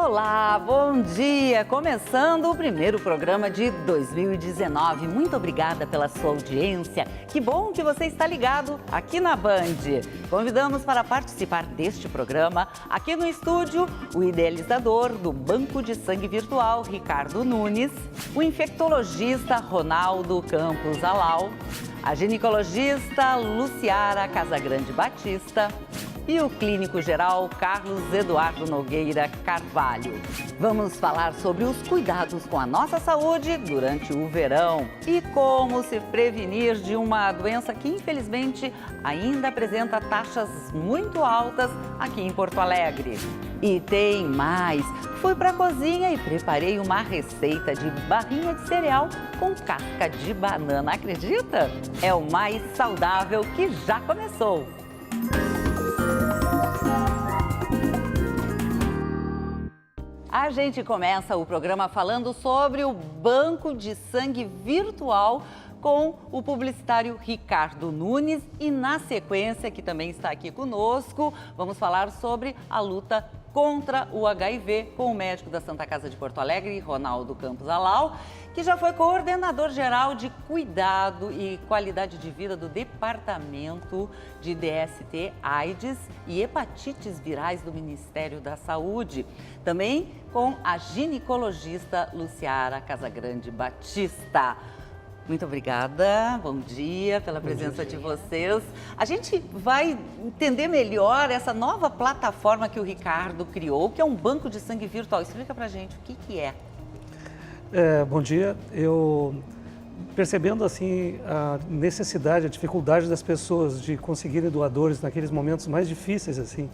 Olá, bom dia! Começando o primeiro programa de 2019. Muito obrigada pela sua audiência. Que bom que você está ligado aqui na Band. Convidamos para participar deste programa, aqui no estúdio, o idealizador do Banco de Sangue Virtual, Ricardo Nunes, o infectologista Ronaldo Campos Alau, a ginecologista Luciara Casagrande Batista, e o clínico geral Carlos Eduardo Nogueira Carvalho. Vamos falar sobre os cuidados com a nossa saúde durante o verão e como se prevenir de uma doença que, infelizmente, ainda apresenta taxas muito altas aqui em Porto Alegre. E tem mais! Fui para a cozinha e preparei uma receita de barrinha de cereal com casca de banana. Acredita? É o mais saudável que já começou! A gente começa o programa falando sobre o Banco de Sangue Virtual com o publicitário Ricardo Nunes e, na sequência, que também está aqui conosco, vamos falar sobre a luta contra o HIV com o médico da Santa Casa de Porto Alegre, Ronaldo Campos Alau, que já foi coordenador geral de cuidado e qualidade de vida do Departamento de DST, AIDS e hepatites virais do Ministério da Saúde. Também com a ginecologista Luciara Casagrande Batista. Muito obrigada, bom dia pela presença de vocês. A gente vai entender melhor essa nova plataforma que o Ricardo criou, que é um banco de sangue virtual. Explica pra gente o que é. Bom dia. Eu, percebendo assim a necessidade, a dificuldade das pessoas de conseguirem doadores naqueles momentos mais difíceis assim,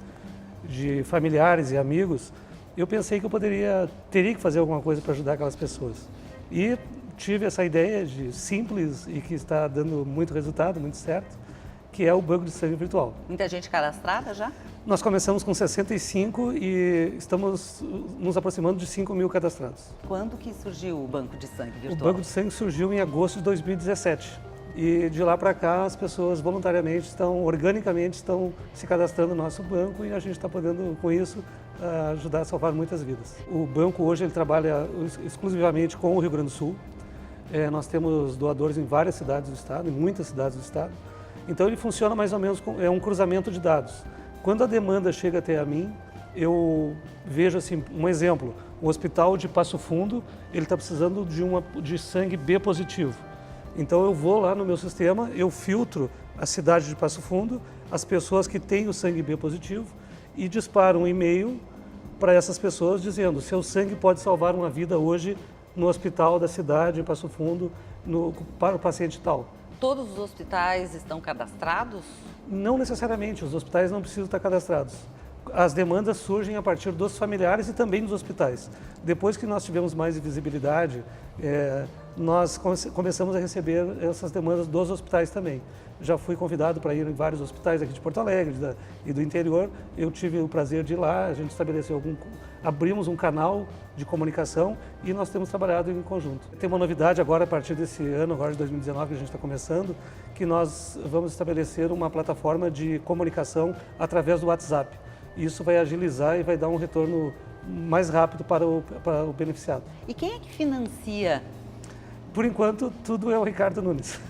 de familiares e amigos, eu pensei que eu teria que fazer alguma coisa para ajudar aquelas pessoas. E tive essa ideia de simples e que está dando muito resultado, muito certo, que é o Banco de Sangue Virtual. Muita gente cadastrada já? Nós começamos com 65 e estamos nos aproximando de 5 mil cadastrados. Quando que surgiu o Banco de Sangue Virtual? O Banco de Sangue surgiu em agosto de 2017. E de lá para cá as pessoas voluntariamente organicamente estão se cadastrando no nosso banco e a gente está podendo, com isso, ajudar a salvar muitas vidas. O banco hoje ele trabalha exclusivamente com o Rio Grande do Sul. Nós temos doadores em várias cidades do estado, em muitas cidades do estado. Então ele funciona mais ou menos é um cruzamento de dados. Quando a demanda chega até a mim, eu vejo assim um exemplo. O hospital de Passo Fundo ele está precisando de sangue B positivo. Então eu vou lá no meu sistema, eu filtro a cidade de Passo Fundo, as pessoas que têm o sangue B positivo e disparo um e-mail para essas pessoas dizendo: seu sangue pode salvar uma vida hoje no hospital da cidade, em Passo Fundo, para o paciente tal. Todos os hospitais estão cadastrados? Não necessariamente, os hospitais não precisam estar cadastrados. As demandas surgem a partir dos familiares e também dos hospitais. Depois que nós tivemos mais visibilidade, nós começamos a receber essas demandas dos hospitais também. Já fui convidado para ir em vários hospitais aqui de Porto Alegre e do interior. Eu tive o prazer de ir lá, a gente abrimos um canal de comunicação e nós temos trabalhado em conjunto. Tem uma novidade agora, a partir desse ano, agora de 2019, que a gente está começando, que nós vamos estabelecer uma plataforma de comunicação através do WhatsApp. Isso vai agilizar e vai dar um retorno mais rápido para o beneficiado. E quem é que financia? Por enquanto, tudo é o Ricardo Nunes.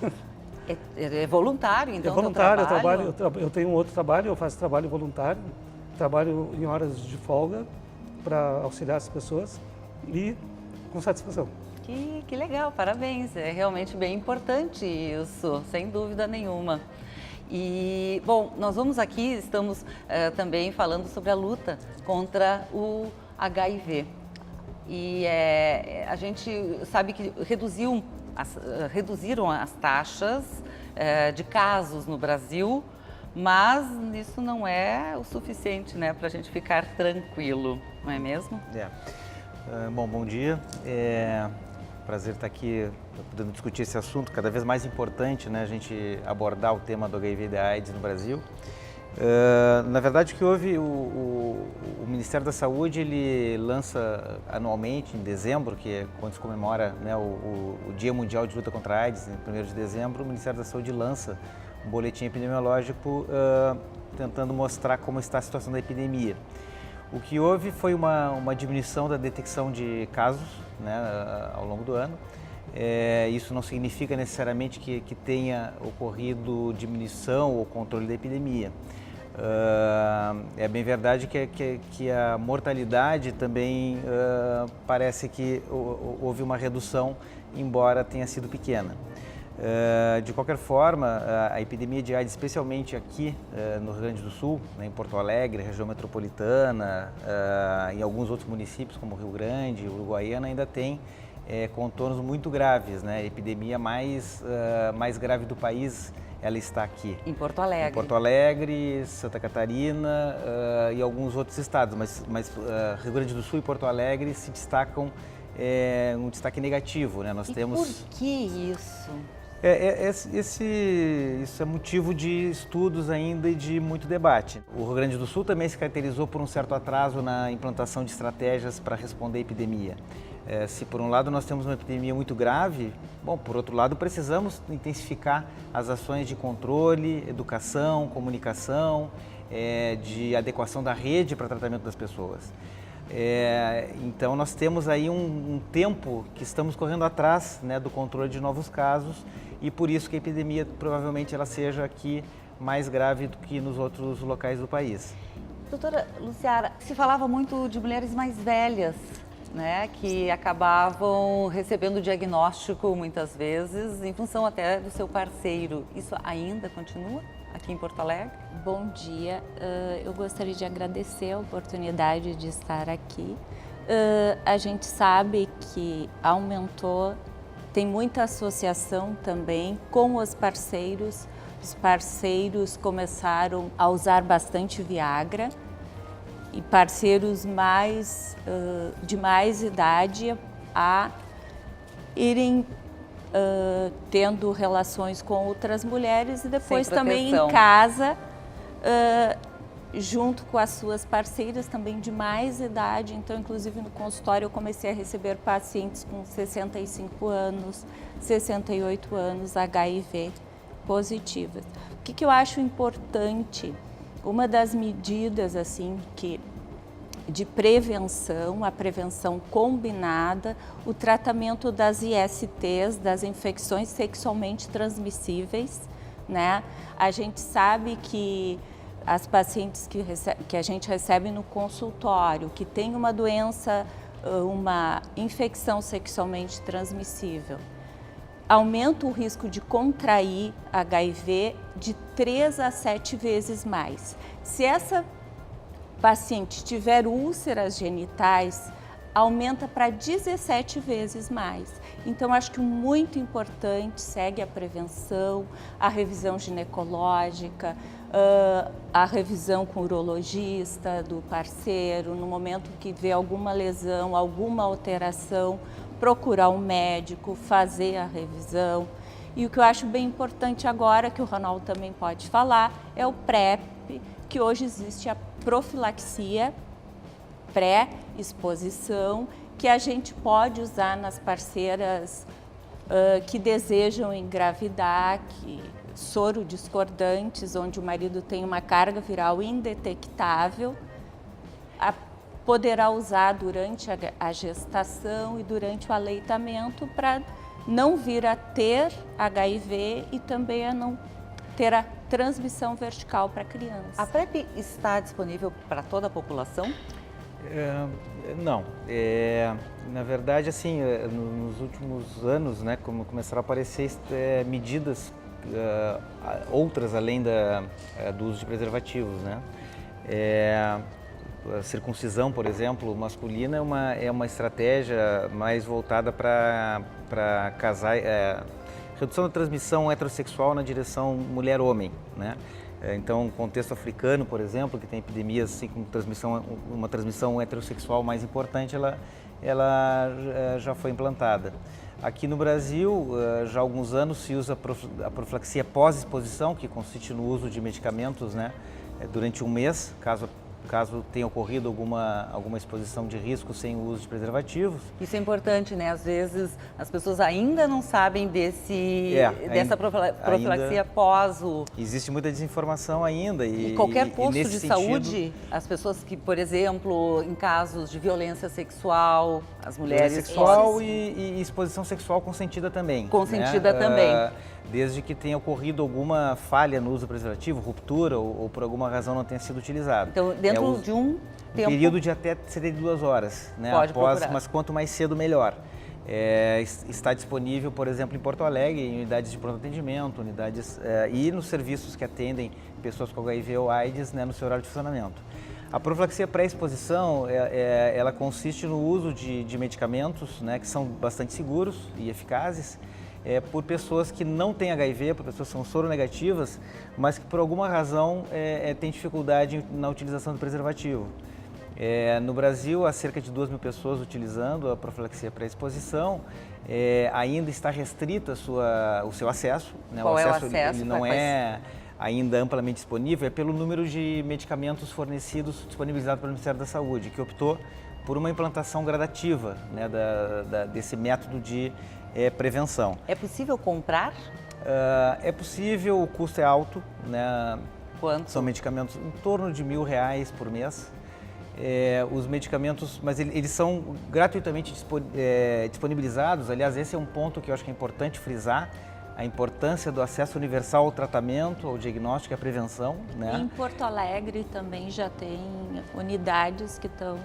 É voluntário, então? É voluntário, eu tenho um outro trabalho, eu faço trabalho voluntário, trabalho em horas de folga para auxiliar as pessoas e com satisfação. Que legal, parabéns, é realmente bem importante isso, sem dúvida nenhuma. E, bom, nós vamos aqui, estamos também falando sobre a luta contra o HIV. E a gente sabe que reduziram as taxas de casos no Brasil, mas isso não é o suficiente, né, para a gente ficar tranquilo, não é mesmo? Bom dia. Prazer estar aqui podendo discutir esse assunto, cada vez mais importante, né, a gente abordar o tema do HIV e da AIDS no Brasil. Na verdade, o que houve, o Ministério da Saúde ele lança anualmente, em dezembro, que é quando se comemora, né, o Dia Mundial de Luta contra a AIDS, em 1º de dezembro, o Ministério da Saúde lança um boletim epidemiológico tentando mostrar como está a situação da epidemia. O que houve foi uma diminuição da detecção de casos, né, ao longo do ano. Isso não significa necessariamente que tenha ocorrido diminuição ou controle da epidemia. É bem verdade que a mortalidade também parece que houve uma redução, embora tenha sido pequena. De qualquer forma, a epidemia de AIDS, especialmente aqui no Rio Grande do Sul, né, em Porto Alegre, região metropolitana, em alguns outros municípios como Rio Grande, Uruguaiana, ainda tem contornos muito graves, né? A epidemia mais grave do país, ela está aqui. Em Porto Alegre. Em Porto Alegre, Santa Catarina e alguns outros estados, mas Rio Grande do Sul e Porto Alegre se destacam um destaque negativo, né? Nós temos... Por que isso? Isso é motivo de estudos ainda e de muito debate. O Rio Grande do Sul também se caracterizou por um certo atraso na implantação de estratégias para responder à epidemia. Se por um lado nós temos uma epidemia muito grave, bom, por outro lado precisamos intensificar as ações de controle, educação, comunicação, de adequação da rede para tratamento das pessoas. Então nós temos aí um tempo que estamos correndo atrás, né, do controle de novos casos, e por isso que a epidemia provavelmente ela seja aqui mais grave do que nos outros locais do país. Doutora Luciara, se falava muito de mulheres mais velhas, né, que acabavam recebendo diagnóstico muitas vezes em função até do seu parceiro. Isso ainda continua aqui em Porto Alegre? Bom dia, eu gostaria de agradecer a oportunidade de estar aqui. A gente sabe que aumentou, tem muita associação também com os parceiros. Os parceiros começaram a usar bastante Viagra e parceiros de mais idade a irem tendo relações com outras mulheres e depois também em casa, junto com as suas parceiras também de mais idade. Então, inclusive no consultório eu comecei a receber pacientes com 65 anos, 68 anos, HIV positivas. O que eu acho importante, uma das medidas assim de prevenção, a prevenção combinada, o tratamento das ISTs, das infecções sexualmente transmissíveis, né? A gente sabe que as pacientes que a gente recebe no consultório, que tem uma doença, uma infecção sexualmente transmissível, aumenta o risco de contrair HIV de 3 a 7 vezes mais. Se essa paciente tiver úlceras genitais, aumenta para 17 vezes mais. Então, acho que muito importante segue a prevenção, a revisão ginecológica, a revisão com o urologista do parceiro, no momento que vê alguma lesão, alguma alteração, procurar um médico, fazer a revisão. E o que eu acho bem importante agora, que o Ronaldo também pode falar, é o PrEP, que hoje existe a profilaxia pré-exposição, que a gente pode usar nas parceiras que desejam engravidar, soro discordantes, onde o marido tem uma carga viral indetectável, poderá usar durante a gestação e durante o aleitamento para não vir a ter HIV e também a não ter a transmissão vertical para a criança. A PrEP está disponível para toda a população? Não. Na verdade, assim, nos últimos anos, né, como começaram a aparecer medidas outras além do uso de preservativos, né? A circuncisão, por exemplo, masculina é uma estratégia mais voltada para casais, redução da transmissão heterossexual na direção mulher-homem, né? Então, contexto africano, por exemplo, que tem epidemias assim, com uma transmissão heterossexual mais importante, ela já foi implantada. Aqui no Brasil, já há alguns anos se usa a profilaxia pós-exposição, que consiste no uso de medicamentos, né, durante um mês, caso caso tenha ocorrido alguma exposição de risco sem o uso de preservativos. Isso é importante, né? Às vezes as pessoas ainda não sabem dessa profilaxia pós o... Existe muita desinformação ainda. E qualquer posto de sentido, saúde, as pessoas que, por exemplo, em casos de violência sexual, as mulheres... Violência sexual e exposição sexual consentida também. Consentida também. Desde que tenha ocorrido alguma falha no uso do preservativo, ruptura ou por alguma razão não tenha sido utilizado. Então, dentro de um tempo... período de até 72 horas, né? Pode procurar. Mas quanto mais cedo, melhor. Está disponível, por exemplo, em Porto Alegre, em unidades de pronto atendimento, e nos serviços que atendem pessoas com HIV ou AIDS, né, no seu horário de funcionamento. A profilaxia pré-exposição, ela consiste no uso de medicamentos, né, que são bastante seguros e eficazes, por pessoas que não têm HIV, por pessoas que são soronegativas, mas que por alguma razão têm dificuldade na utilização do preservativo. No Brasil, há cerca de 2.000 pessoas utilizando a profilaxia pré-exposição. Ainda está restrita o seu acesso. Né? Qual é o acesso? Ele não é ainda amplamente disponível, pelo número de medicamentos fornecidos, disponibilizados pelo Ministério da Saúde, que optou por uma implantação gradativa, né, desse método de prevenção. É possível comprar? É possível, o custo é alto, né? Quanto? São medicamentos em torno de R$1.000 por mês. Os medicamentos, mas eles são gratuitamente disponibilizados. Aliás, esse é um ponto que eu acho que é importante frisar, a importância do acesso universal ao tratamento, ao diagnóstico e à prevenção. Né? Em Porto Alegre também já tem unidades que estão...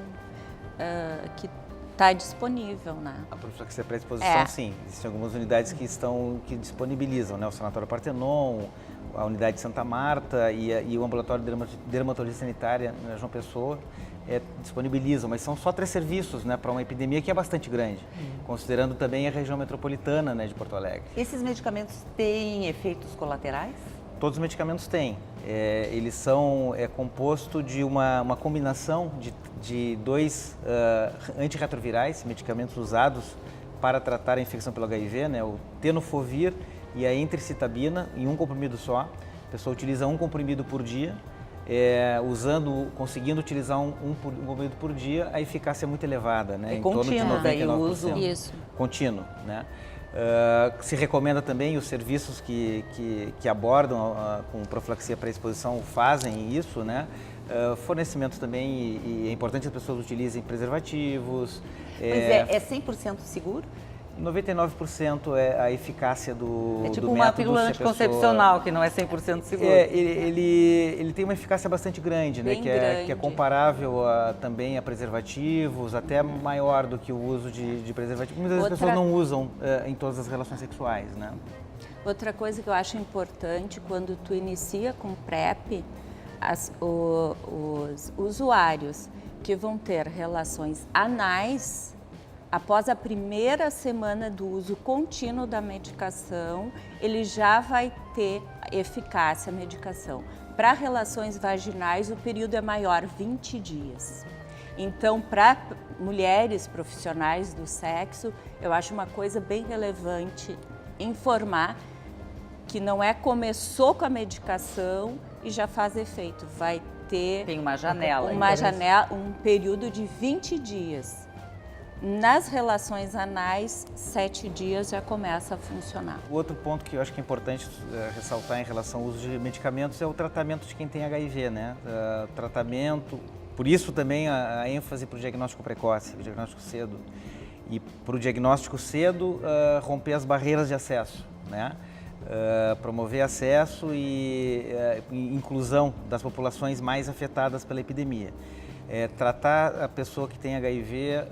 está disponível, né? A profilaxia pré-exposição, sim. Existem algumas unidades que disponibilizam, né? O Sanatório Partenon, a unidade de Santa Marta e o ambulatório de dermatologia sanitária na João Pessoa disponibilizam, mas são só 3 serviços, né, para uma epidemia que é bastante grande, considerando também a região metropolitana, né, de Porto Alegre. Esses medicamentos têm efeitos colaterais? Todos os medicamentos têm. Eles são composto de uma combinação de 2 antirretrovirais, medicamentos usados para tratar a infecção pelo HIV, né, o tenofovir e a entricitabina, em um comprimido só. A pessoa utiliza um comprimido por dia, conseguindo utilizar um comprimido por dia, a eficácia é muito elevada, né? É contínuo daí o uso. Isso. Contínuo, né? Se recomenda também, os serviços que abordam com profilaxia pré-exposição fazem isso, né? Fornecimento também, e é importante que as pessoas utilizem preservativos. Mas é 100% seguro? 99% é a eficácia do É tipo do uma método, pílula anticoncepcional, que não é 100% seguro. Ele tem uma eficácia bastante grande, né? Bem Que é comparável também a preservativos, até maior do que o uso de preservativos. Muitas pessoas não usam em todas as relações sexuais, né? Outra coisa que eu acho importante, quando tu inicia com PrEP, os usuários que vão ter relações anais, após a primeira semana do uso contínuo da medicação, ele já vai ter eficácia a medicação. Para relações vaginais, o período é maior, 20 dias. Então, para mulheres profissionais do sexo, eu acho uma coisa bem relevante informar que não começou com a medicação e já faz efeito. Vai ter... Tem uma janela. Um período de 20 dias. Nas relações anais, 7 dias já começa a funcionar. O outro ponto que eu acho que é importante ressaltar em relação ao uso de medicamentos é o tratamento de quem tem HIV, né? Tratamento, por isso também a ênfase para o diagnóstico precoce, o diagnóstico cedo. E para o diagnóstico cedo, romper as barreiras de acesso, né? Promover acesso e inclusão das populações mais afetadas pela epidemia. Tratar a pessoa que tem HIV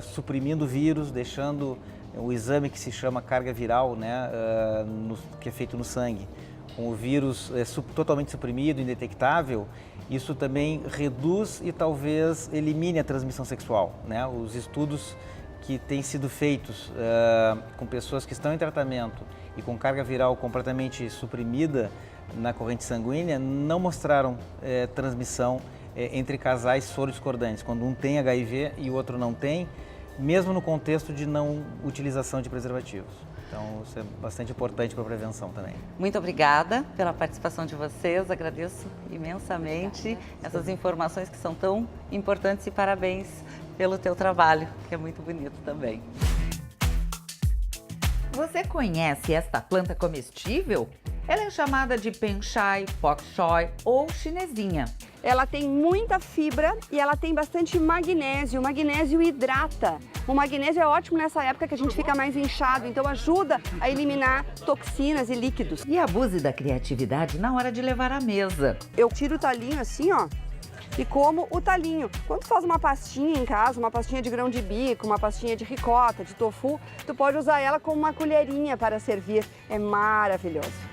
suprimindo o vírus, deixando o exame que se chama carga viral, né, que é feito no sangue, com o vírus totalmente suprimido, indetectável, isso também reduz e talvez elimine a transmissão sexual, né? Os estudos que têm sido feitos com pessoas que estão em tratamento e com carga viral completamente suprimida na corrente sanguínea não mostraram transmissão entre casais soro-discordantes, quando um tem HIV e o outro não tem, mesmo no contexto de não utilização de preservativos. Então, isso é bastante importante para a prevenção também. Muito obrigada pela participação de vocês, agradeço imensamente essas informações que são tão importantes e parabéns pelo teu trabalho, que é muito bonito também. Você conhece esta planta comestível? Ela é chamada de penchai, pak choi ou chinesinha. Ela tem muita fibra e ela tem bastante magnésio. O magnésio hidrata. O magnésio é ótimo nessa época que a gente fica mais inchado, então ajuda a eliminar toxinas e líquidos. E abuse da criatividade na hora de levar à mesa. Eu tiro o talinho assim, ó, e como o talinho. Quando tu faz uma pastinha em casa, uma pastinha de grão de bico, uma pastinha de ricota, de tofu, tu pode usar ela como uma colherinha para servir. É maravilhoso.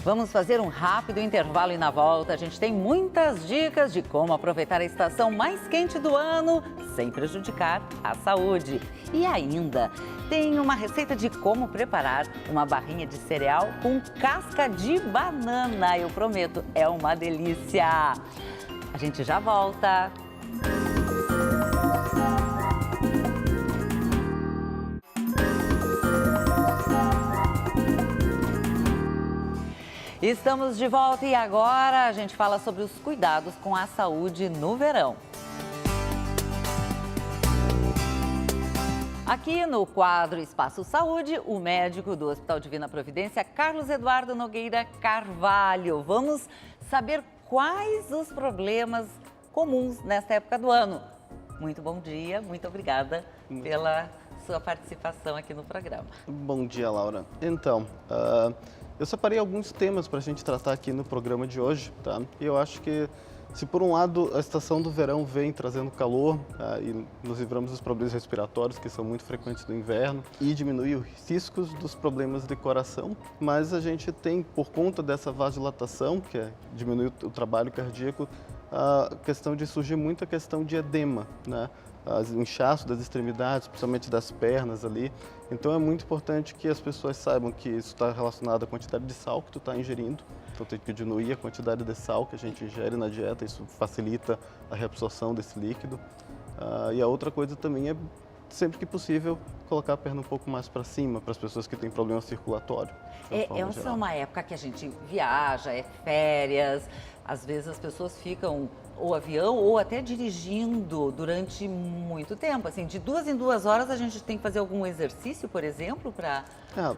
Vamos fazer um rápido intervalo e na volta a gente tem muitas dicas de como aproveitar a estação mais quente do ano sem prejudicar a saúde. E ainda tem uma receita de como preparar uma barrinha de cereal com casca de banana. Eu prometo, é uma delícia. A gente já volta. Estamos de volta e agora a gente fala sobre os cuidados com a saúde no verão. Aqui no quadro Espaço Saúde, o médico do Hospital Divina Providência, Carlos Eduardo Nogueira Carvalho. Vamos saber quais os problemas comuns nesta época do ano. Muito bom dia, muito obrigada pela sua participação aqui no programa. Bom dia, Laura. Então, eu separei alguns temas para a gente tratar aqui no programa de hoje, tá? E eu acho que, se por um lado a estação do verão vem trazendo calor e nos livramos dos problemas respiratórios, que são muito frequentes no inverno, e diminui os riscos dos problemas de coração, mas a gente tem, por conta dessa vasodilatação, que diminui o trabalho cardíaco, a questão de surgir muita questão de edema, né? O inchaço das extremidades, principalmente das pernas ali. Então é muito importante que as pessoas saibam que isso está relacionado à quantidade de sal que tu está ingerindo. Então tem que diminuir a quantidade de sal que a gente ingere na dieta, isso facilita a reabsorção desse líquido. E a outra coisa também é, sempre que possível, colocar a perna um pouco mais para cima, para as pessoas que têm problema circulatório. Essa é uma época que a gente viaja, é férias, às vezes as pessoas ficam ou avião ou até dirigindo durante muito tempo. Assim, de 2 em 2 horas a gente tem que fazer algum exercício, por exemplo, para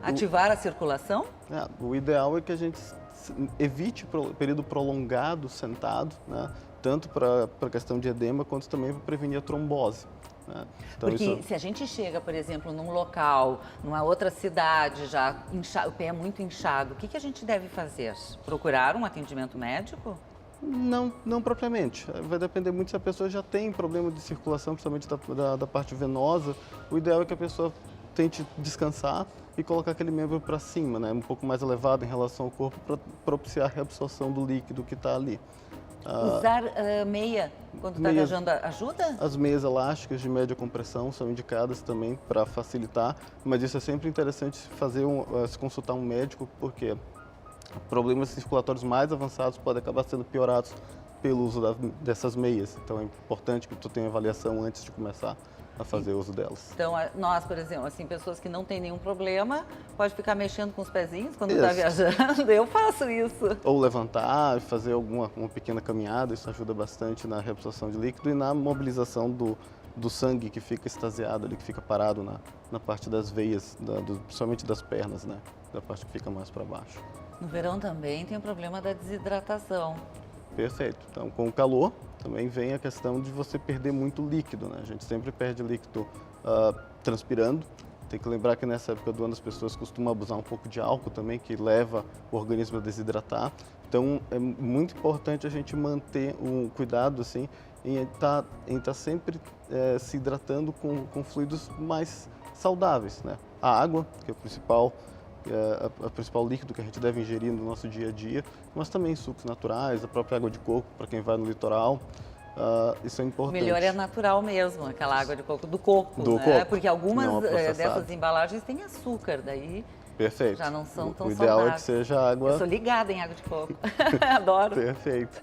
ativar a circulação? O ideal é que a gente evite o período prolongado sentado, né? Tanto para a questão de edema, quanto também para prevenir a trombose. Né? Então, porque se a gente chega, por exemplo, num local, numa outra cidade, já o pé é muito inchado, o que a gente deve fazer? Procurar um atendimento médico? Não propriamente. Vai depender muito se a pessoa já tem problema de circulação, principalmente da parte venosa. O ideal é que a pessoa tente descansar e colocar aquele membro para cima, né? Um pouco mais elevado em relação ao corpo, para propiciar a reabsorção do líquido que está ali. Usar meia quando está viajando ajuda? As meias elásticas de média compressão são indicadas também para facilitar, mas isso é sempre interessante se consultar um médico, porque problemas circulatórios mais avançados podem acabar sendo piorados pelo uso dessas meias. Então é importante que tu tenha avaliação antes de começar a fazer uso delas. Então, nós, por exemplo, assim, pessoas que não têm nenhum problema, pode ficar mexendo com os pezinhos quando está viajando. Eu faço isso. Ou levantar, fazer uma pequena caminhada, isso ajuda bastante na reabsorção de líquido e na mobilização do sangue que fica extasiado ali, que fica parado na parte das veias, principalmente das pernas, né? Da parte que fica mais para baixo. No verão também tem o problema da desidratação. Perfeito. Então, com o calor, também vem a questão de você perder muito líquido, né? A gente sempre perde líquido transpirando. Tem que lembrar que nessa época do ano as pessoas costumam abusar um pouco de álcool também, que leva o organismo a desidratar. Então, é muito importante a gente manter um cuidado, assim, em estar sempre se hidratando com fluidos mais saudáveis, né? A água, que é o principal líquido que a gente deve ingerir no nosso dia a dia, mas também sucos naturais, a própria água de coco para quem vai no litoral, isso é importante. O melhor é natural mesmo, aquela água de coco, do coco, do né? coco, porque algumas não dessas embalagens têm açúcar, daí Perfeito. Já não são tão O ideal é que saudáveis. seja água... Eu sou ligada em água de coco. Adoro. Perfeito.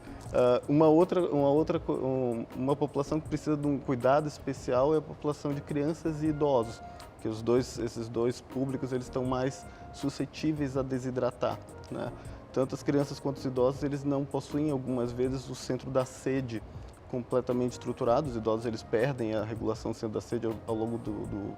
Uma população que precisa de um cuidado especial é a população de crianças e idosos, que esses dois públicos eles estão mais suscetíveis a desidratar, né? Tanto as crianças quanto os idosos, eles não possuem algumas vezes o centro da sede completamente estruturado. Os idosos eles perdem a regulação do centro da sede ao longo do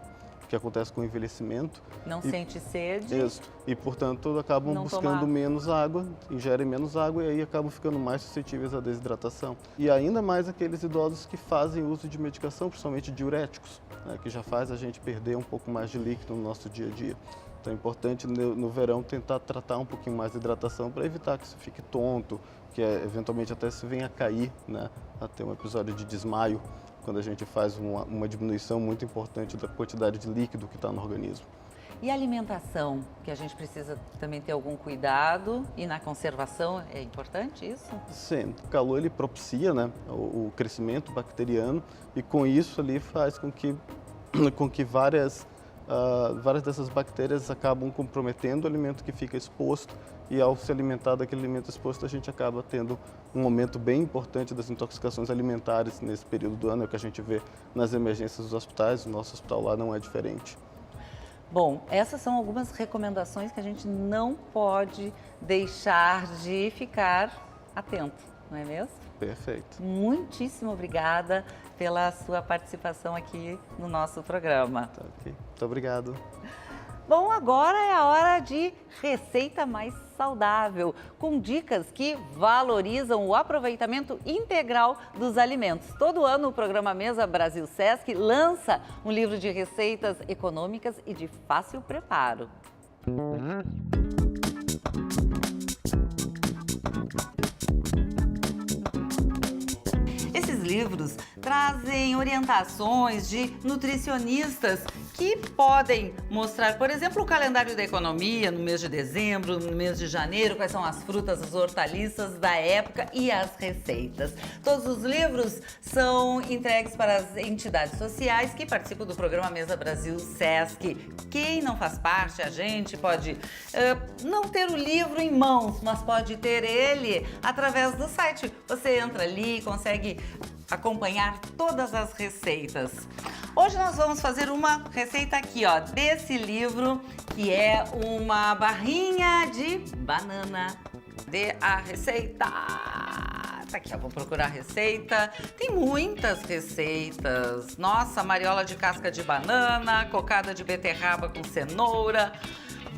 que acontece com o envelhecimento. Não sente sede. Isso. E, portanto, acabam Não buscando tomar. menos água, ingerem menos água e aí acabam ficando mais suscetíveis à desidratação. E ainda mais aqueles idosos que fazem uso de medicação, principalmente diuréticos, né, que já faz a gente perder um pouco mais de líquido no nosso dia a dia. Então é importante no verão tentar tratar um pouquinho mais de hidratação para evitar que você fique tonto, que eventualmente até se venha a cair, né, a ter um episódio de desmaio, quando a gente faz uma diminuição muito importante da quantidade de líquido que está no organismo. E a alimentação, que a gente precisa também ter algum cuidado, e na conservação é importante isso? Sim, o calor ele propicia, né, o crescimento bacteriano e com isso ali faz com que várias dessas bactérias acabam comprometendo o alimento que fica exposto e ao se alimentar daquele alimento exposto a gente acaba tendo um aumento bem importante das intoxicações alimentares nesse período do ano, é o que a gente vê nas emergências dos hospitais, o nosso hospital lá não é diferente. Bom, essas são algumas recomendações que a gente não pode deixar de ficar atento, não é mesmo? Perfeito. Muitíssimo obrigada pela sua participação aqui no nosso programa. Tá, ok. Muito obrigado. Bom, agora é a hora de receita mais saudável, com dicas que valorizam o aproveitamento integral dos alimentos. Todo ano o programa Mesa Brasil Sesc lança um livro de receitas econômicas e de fácil preparo. Esses livros trazem orientações de nutricionistas que podem mostrar, por exemplo, o calendário da economia no mês de dezembro, no mês de janeiro, quais são as frutas, as hortaliças da época e as receitas. Todos os livros são entregues para as entidades sociais que participam do programa Mesa Brasil Sesc. Quem não faz parte, a gente pode não ter o livro em mãos, mas pode ter ele através do site. Você entra ali e consegue acompanhar todas as receitas. Hoje nós vamos fazer uma receita aqui, ó, desse livro, que é uma barrinha de banana. Cadê a receita? Tá aqui, ó, vou procurar a receita. Tem muitas receitas. Nossa, mariola de casca de banana, cocada de beterraba com cenoura,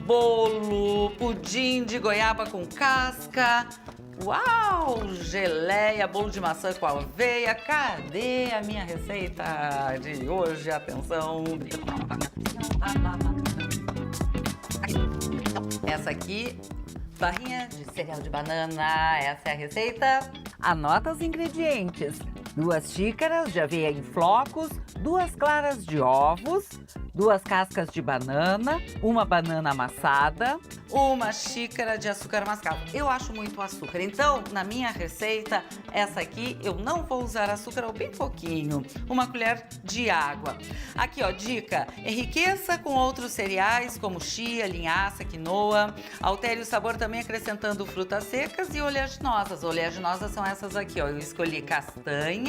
bolo, pudim de goiaba com casca. Uau! Geleia, bolo de maçã com aveia. Cadê a minha receita de hoje? Atenção! Essa aqui, barrinha de cereal de banana. Essa é a receita. Anota os ingredientes. 2 xícaras de aveia em flocos, 2 claras de ovos, 2 cascas de banana, 1 banana amassada, 1 xícara de açúcar mascavo. Eu acho muito açúcar, então na minha receita, essa aqui, eu não vou usar açúcar, ou bem pouquinho, 1 colher de água. Aqui, ó, dica, enriqueça com outros cereais como chia, linhaça, quinoa, altere o sabor também acrescentando frutas secas e oleaginosas. Oleaginosas são essas aqui, ó, eu escolhi castanha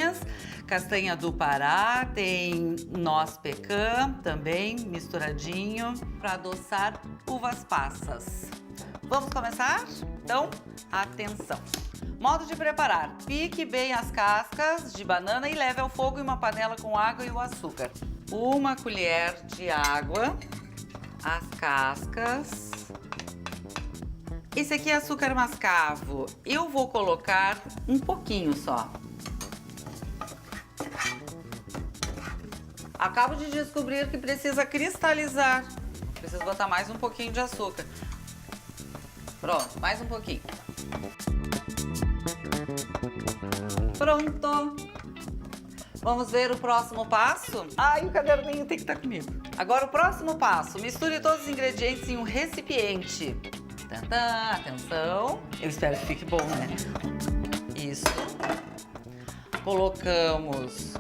do Pará, tem noz pecan também misturadinho para adoçar uvas passas. Vamos começar? Então, atenção! Modo de preparar: pique bem as cascas de banana e leve ao fogo em uma panela com água e o açúcar. 1 colher de água, as cascas. Esse aqui é açúcar mascavo. Eu vou colocar um pouquinho só. Acabo de descobrir que precisa cristalizar. Preciso botar mais um pouquinho de açúcar. Pronto, mais um pouquinho. Pronto. Vamos ver o próximo passo? Ai, o caderninho tem que estar comigo. Agora o próximo passo. Misture todos os ingredientes em um recipiente. Tantã, atenção. Eu espero que fique bom, né? Isso. Colocamos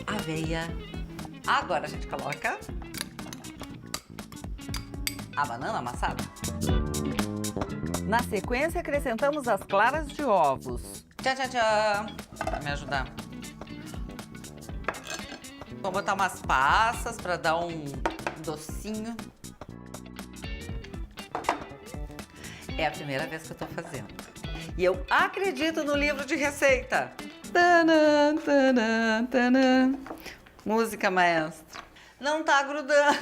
aveia. Agora a gente coloca a banana amassada. Na sequência, acrescentamos as claras de ovos. Tchá, tchá, tchá. Pra me ajudar. Vou botar umas passas para dar um docinho. É a primeira vez que eu tô fazendo. E eu acredito no livro de receita. Tanã, tanã, tanã. Música, maestro. Não tá grudando.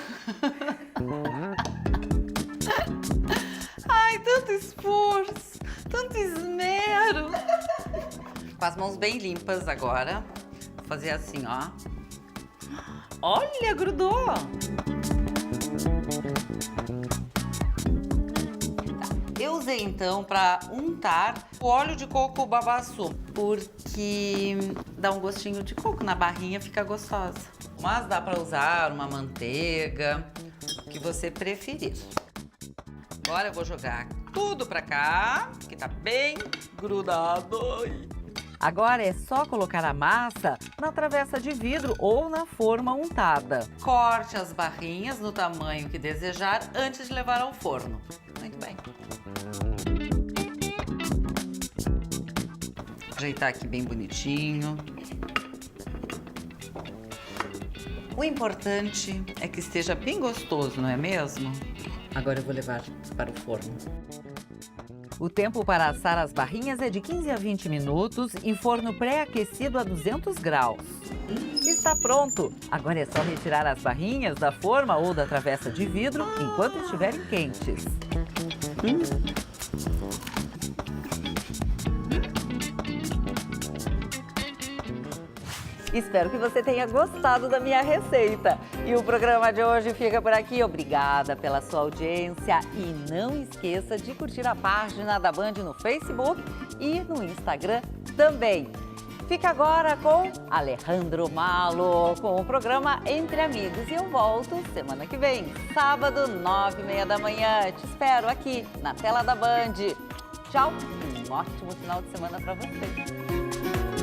Ai, tanto esforço, tanto esmero. Com as mãos bem limpas agora. Vou fazer assim, ó. Olha, grudou. Eu usei então para untar o óleo de coco babaçu, porque dá um gostinho de coco na barrinha, fica gostosa. Mas dá para usar uma manteiga, o que você preferir. Agora eu vou jogar tudo para cá, que tá bem grudado. Agora é só colocar a massa na travessa de vidro ou na forma untada. Corte as barrinhas no tamanho que desejar antes de levar ao forno. Muito bem. Ajeitar aqui bem bonitinho. O importante é que esteja bem gostoso, não é mesmo? Agora eu vou levar para o forno. O tempo para assar as barrinhas é de 15 a 20 minutos em forno pré-aquecido a 200 graus. Está pronto! Agora é só retirar as barrinhas da forma ou da travessa de vidro enquanto estiverem quentes. Espero que você tenha gostado da minha receita. E o programa de hoje fica por aqui. Obrigada pela sua audiência. E não esqueça de curtir a página da Band no Facebook e no Instagram também. Fica agora com Alejandro Malo, com o programa Entre Amigos. E eu volto semana que vem, sábado, 9h30 da manhã. Te espero aqui na tela da Band. Tchau e um ótimo final de semana para você.